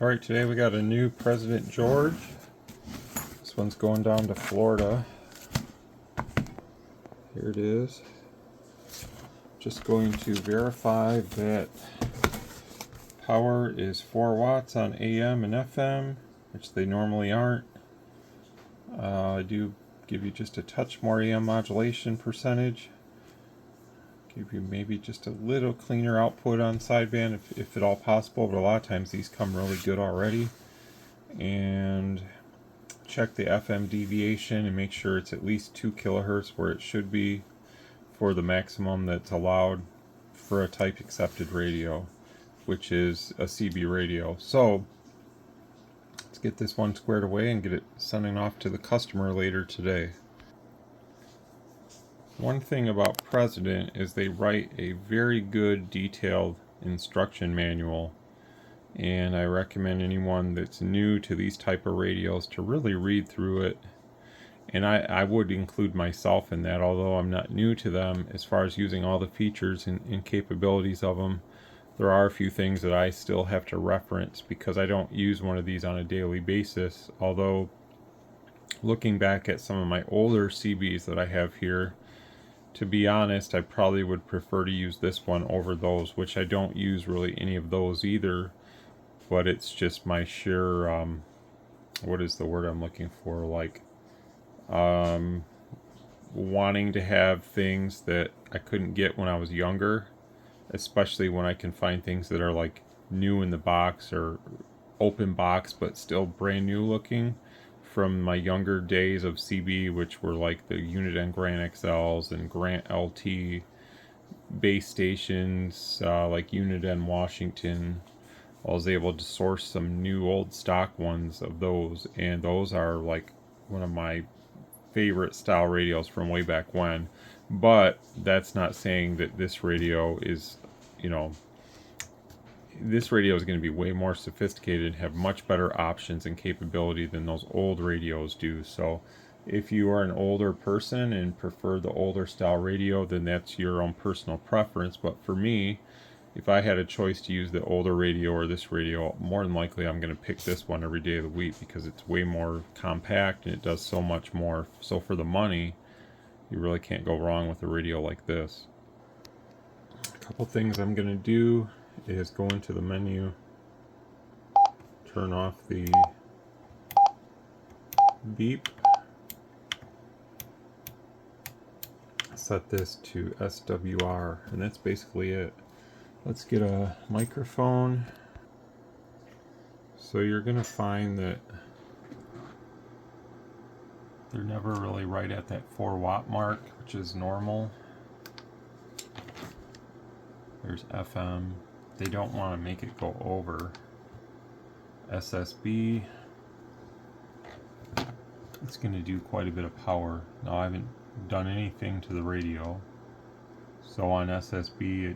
Alright, today we got a new President George. This one's going down to Florida. Here it is. Just going to verify that power is 4 watts on AM and FM, which they normally aren't. I do give you just a touch more AM modulation percentage. Give you maybe just a little cleaner output on sideband if at all possible, but a lot of times these come really good already. And check the FM deviation and make sure it's at least 2 kilohertz where it should be for the maximum that's allowed for a type accepted radio, which is a CB radio. So let's get this one squared away and get it sending off to the customer later today. One thing about President is they write a very good detailed instruction manual, and I recommend anyone that's new to these type of radios to really read through it. And I would include myself in that, although I'm not new to them as far as using all the features and capabilities of them. There are a few things that I still have to reference because I don't use one of these on a daily basis, although looking back at some of my older CBs that I have here, to be honest, I probably would prefer to use this one over those, which I don't use really any of those either, but it's just my sheer, what is the word I'm looking for, like, wanting to have things that I couldn't get when I was younger, especially when I can find things that are like new in the box or open box but still brand new looking from my younger days of CB, which were like the Unit N Grant XLs and Grant LT base stations, like Unit N Washington. I was able to source some new old stock ones of those, and those are like one of my favorite style radios from way back when. But that's not saying that this radio is, this radio is going to be way more sophisticated and have much better options and capability than those old radios do. So if you are an older person and prefer the older style radio, then that's your own personal preference. But for me, if I had a choice to use the older radio or this radio, more than likely I'm going to pick this one every day of the week because it's way more compact and it does so much more. So for the money, you really can't go wrong with a radio like this. A couple things I'm going to do is go into the menu, turn off the beep, set this to SWR, and that's basically it. Let's get a microphone. So you're going to find that they're never really right at that 4 watt mark, which is normal. There's FM. They don't want to make it go over. SSB. It's going to do quite a bit of power. Now I haven't done anything to the radio. So on SSB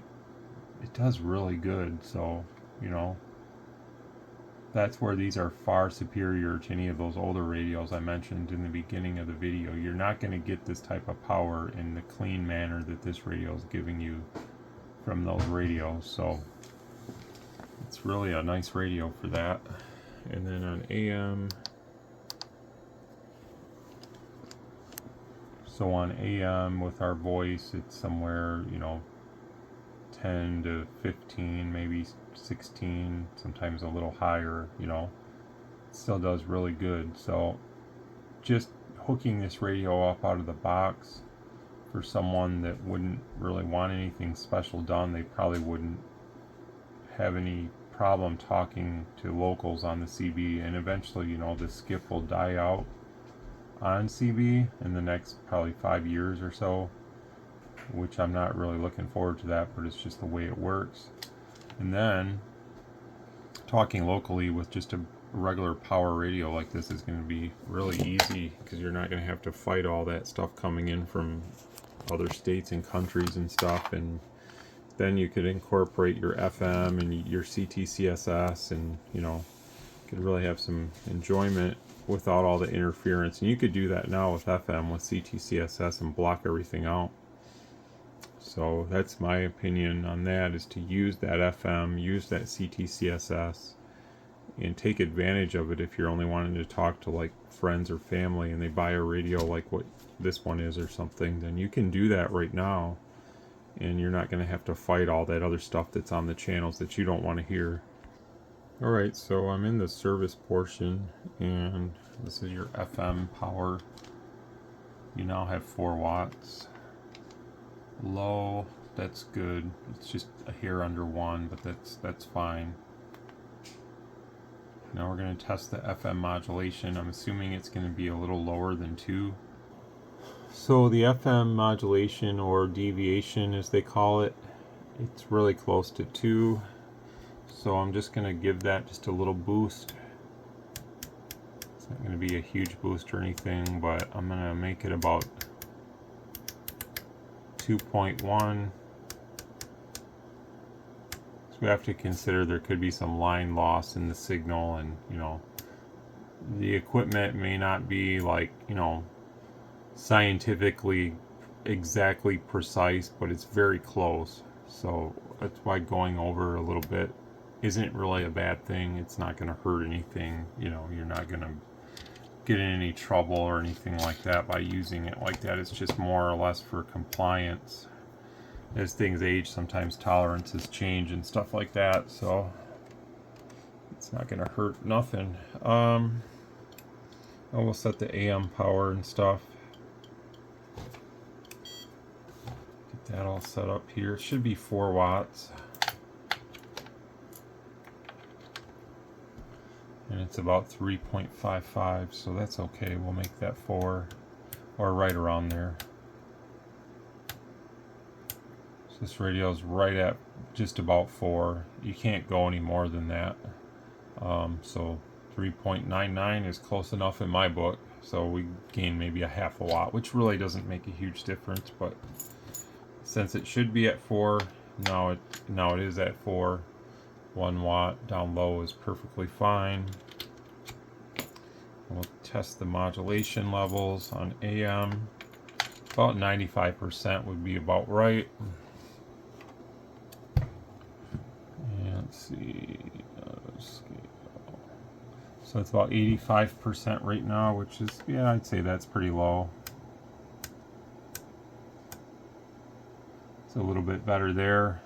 it does really good, so that's where these are far superior to any of those older radios I mentioned in the beginning of the video. You're not going to get this type of power in the clean manner that this radio is giving you from those radios, so it's really a nice radio for that. And then on AM, so on AM with our voice, it's somewhere 10 to 15, maybe 16, sometimes a little higher, it still does really good. So just hooking this radio up out of the box for someone that wouldn't really want anything special done, they probably wouldn't have any problem talking to locals on the CB, and eventually the skip will die out on CB in the next probably 5 years or so, which I'm not really looking forward to that, but it's just the way it works. And then talking locally with just a regular power radio like this is going to be really easy because you're not going to have to fight all that stuff coming in from other states and countries and stuff. And then you could incorporate your FM and your CTCSS, and could really have some enjoyment without all the interference. And you could do that now with FM with CTCSS and block everything out. So that's my opinion on that, is to use that FM, use that CTCSS, and take advantage of it. If you're only wanting to talk to like friends or family and they buy a radio like what this one is or something, then you can do that right now, and you're not going to have to fight all that other stuff that's on the channels that you don't want to hear. Alright, so I'm in the service portion, and this is your FM power. You now have 4 watts. Low, that's good. It's just a hair under 1, but that's fine. Now we're going to test the FM modulation. I'm assuming it's going to be a little lower than 2. So the FM modulation, or deviation as they call it, it's really close to 2. So I'm just going to give that just a little boost. It's not going to be a huge boost or anything, but I'm going to make it about 2.1. So we have to consider there could be some line loss in the signal, and you know, the equipment may not be like, you know, scientifically exactly precise, but it's very close. So that's why going over a little bit isn't really a bad thing. It's not going to hurt anything. You know, you're not going to get in any trouble or anything like that by using it like that. It's just more or less for compliance. As things age, sometimes tolerances change and stuff like that, so it's not going to hurt nothing. I will set the AM power and stuff. Get that all set up here. It should be 4 watts. And it's about 3.55, so that's okay. We'll make that 4, or right around there. So this radio is right at just about 4. You can't go any more than that. So 3.99 is close enough in my book. So we gain maybe a half a watt, which really doesn't make a huge difference. But since it should be at 4, now it is at 4. 1 watt down low is perfectly fine. We'll test the modulation levels on AM. About 95% would be about right. And let's see, scale. So it's about 85% right now, which is, yeah, I'd say that's pretty low. It's a little bit better there.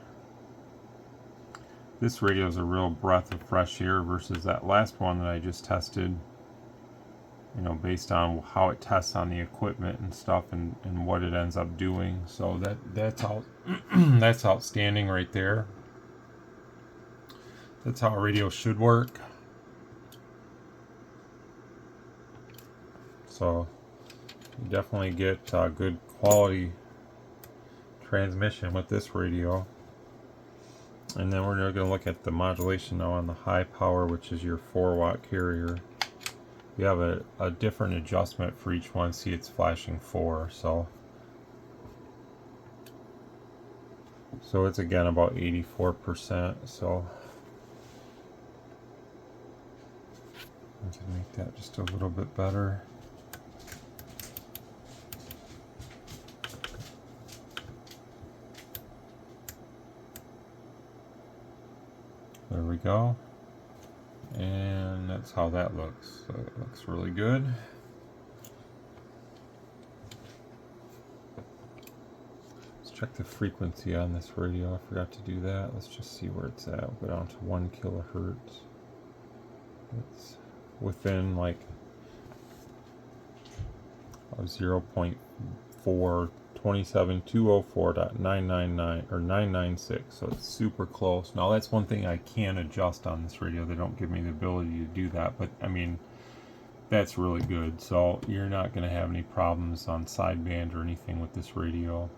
This radio is a real breath of fresh air versus that last one that I just tested. You know, based on how it tests on the equipment and stuff, and what it ends up doing. So that's all. That's outstanding right there. That's how a radio should work. So you definitely get good quality transmission with this radio. And then we're going to look at the modulation now on the high power, which is your 4 watt carrier. You have a different adjustment for each one. See, it's flashing 4, so it's again about 84%. So I can make that just a little bit better. There we go. And that's how that looks. So it looks really good. Let's check the frequency on this radio. I forgot to do that. Let's just see where it's at. We'll go down to 1 kilohertz. It's within like 0.4, 27204.999 or 996, so it's super close. Now that's one thing I can adjust on this radio. They don't give me the ability to do that, but I mean, that's really good. So you're not going to have any problems on sideband or anything with this radio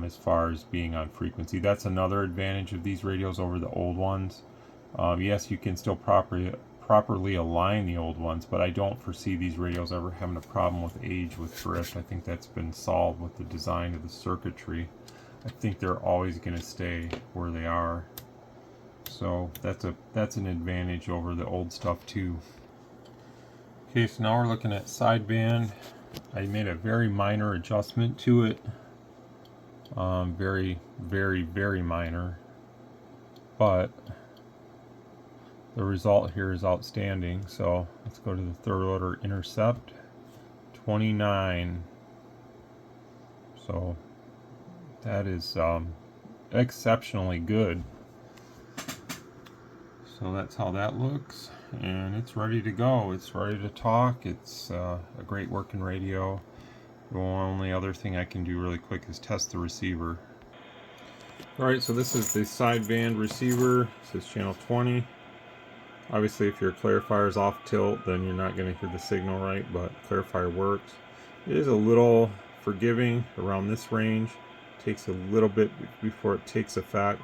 as far as being on frequency. That's another advantage of these radios over the old ones. Yes, you can still properly align the old ones, but I don't foresee these radios ever having a problem with age with drift. I think that's been solved with the design of the circuitry. I think they're always going to stay where they are. So that's an advantage over the old stuff too. Okay, so now we're looking at sideband. I made a very minor adjustment to it. Very, very, very minor. But the result here is outstanding. So let's go to the third order intercept, 29. So that is exceptionally good. So that's how that looks, and it's ready to go. It's ready to talk. It's a great working radio. The only other thing I can do really quick is test the receiver. Alright, so this is the sideband receiver. This is channel 20. Obviously, if your clarifier is off tilt, then you're not going to hear the signal right, but clarifier works. It is a little forgiving around this range. It takes a little bit before it takes effect.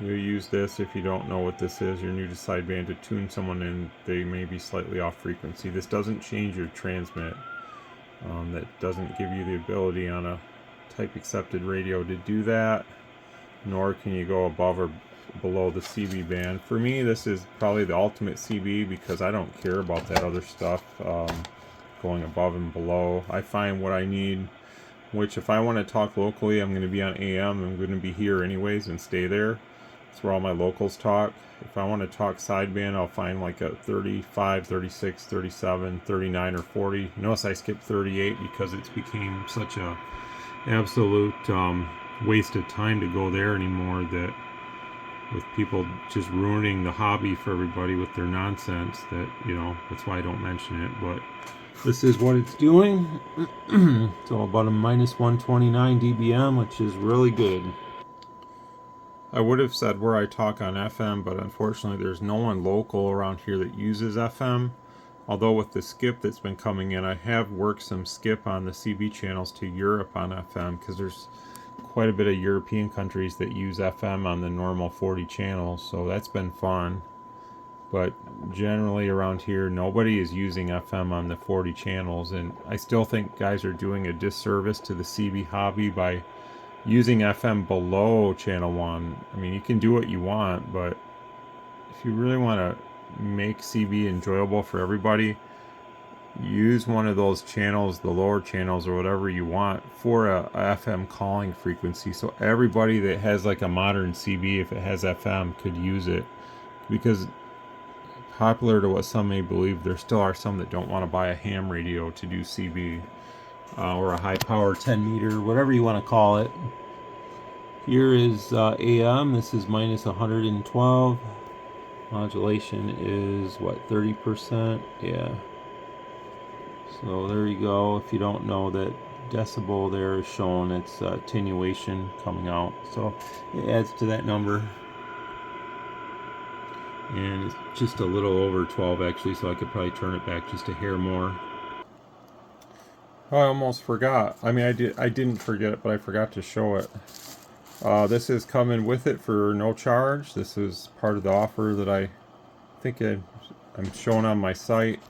You use this if you don't know what this is, you're new to sideband, to tune someone in, they may be slightly off frequency. This doesn't change your transmit. That doesn't give you the ability on a type accepted radio to do that, nor can you go above or below the CB band. For me, this is probably the ultimate CB because I don't care about that other stuff going above and below. I find what I need, which if I want to talk locally, I'm going to be on AM, I'm going to be here anyways and stay there. That's where all my locals talk. If I want to talk sideband, I'll find like a 35, 36, 37, 39, or 40. Notice I skipped 38 because it's became such a absolute waste of time to go there anymore, that with people just ruining the hobby for everybody with their nonsense, that, you know, that's why I don't mention it. But this is what it's doing. So about a minus 129 dBm, which is really good. I would have said where I talk on FM, but unfortunately there's no one local around here that uses FM. Although with the skip that's been coming in, I have worked some skip on the CB channels to Europe on FM, because there's quite a bit of European countries that use FM on the normal 40 channels, so that's been fun. But generally around here, nobody is using FM on the 40 channels, and I still think guys are doing a disservice to the CB hobby by using FM below channel 1. I mean, you can do what you want, but if you really want to make CB enjoyable for everybody, use one of those channels, the lower channels or whatever you want, for a FM calling frequency, so everybody that has like a modern CB, if it has FM, could use it. Because popular to what some may believe, there still are some that don't want to buy a ham radio to do CB. Or a high power 10 meter, whatever you want to call it. Here is AM. This is minus 112. Modulation is what, 30%? Yeah. So there you go. If you don't know, that decibel there is shown, it's attenuation coming out. So it adds to that number. And it's just a little over 12 actually, so I could probably turn it back just a hair more. Oh, I almost forgot. I mean, I didn't forget it, but I forgot to show it. This is coming with it for no charge. This is part of the offer that I think I'm showing on my site.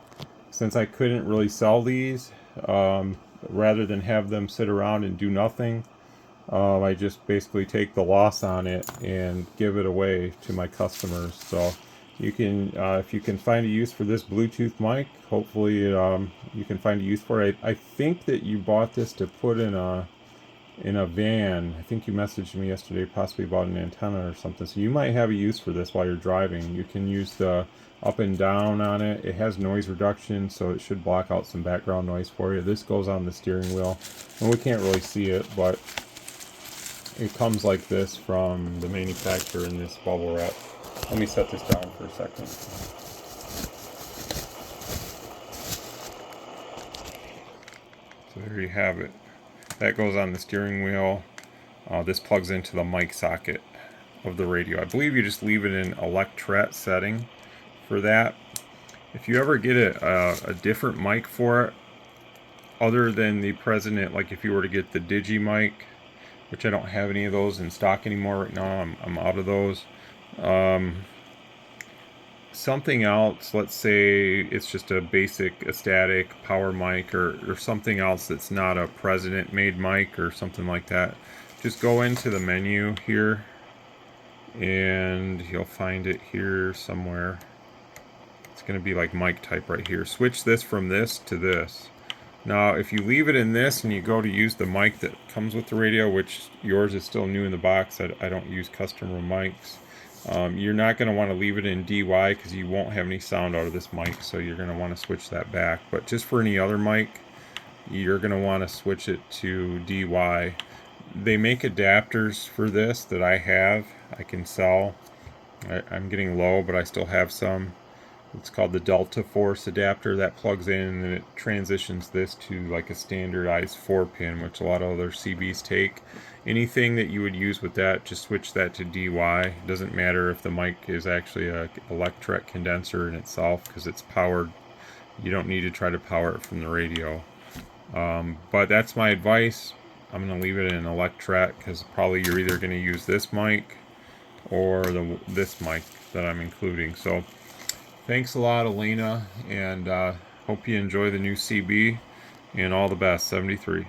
Since I couldn't really sell these, rather than have them sit around and do nothing, I just basically take the loss on it and give it away to my customers. So you can, if you can find a use for this Bluetooth mic, hopefully you can find a use for it. I think that you bought this to put in a van. I think you messaged me yesterday, possibly about an antenna or something. So you might have a use for this while you're driving. You can use the up and down on it. It has noise reduction, so it should block out some background noise for you. This goes on the steering wheel, and we can't really see it, but it comes like this from the manufacturer in this bubble wrap. Let me set this down for a second. So there you have it. That goes on the steering wheel. This plugs into the mic socket of the radio. I believe you just leave it in electret setting for that. If you ever get a different mic for it, other than the President, like if you were to get the Digi mic, which I don't have any of those in stock anymore right now, I'm out of those. Something else, let's say it's just a basic a static power mic, or something else that's not a President made mic or something like that, just go into the menu here and you'll find it here somewhere. It's going to be like mic type right here. Switch this from this to this. Now if you leave it in this and you go to use the mic that comes with the radio, which yours is still new in the box, I don't use customer mics, You're not going to want to leave it in DY because you won't have any sound out of this mic, so you're going to want to switch that back. But just for any other mic, you're going to want to switch it to DY. They make adapters for this that I can sell. I'm getting low, but I still have some. It's called the Delta Force adapter that plugs in and it transitions this to like a standardized 4-pin, which a lot of other CBs take. Anything that you would use with that, just switch that to DY. It doesn't matter if the mic is actually a electret condenser in itself because it's powered. You don't need to try to power it from the radio. But that's my advice. I'm going to leave it in electret because probably you're either going to use this mic or this mic that I'm including. So thanks a lot, Elena, and hope you enjoy the new CB, and all the best, 73.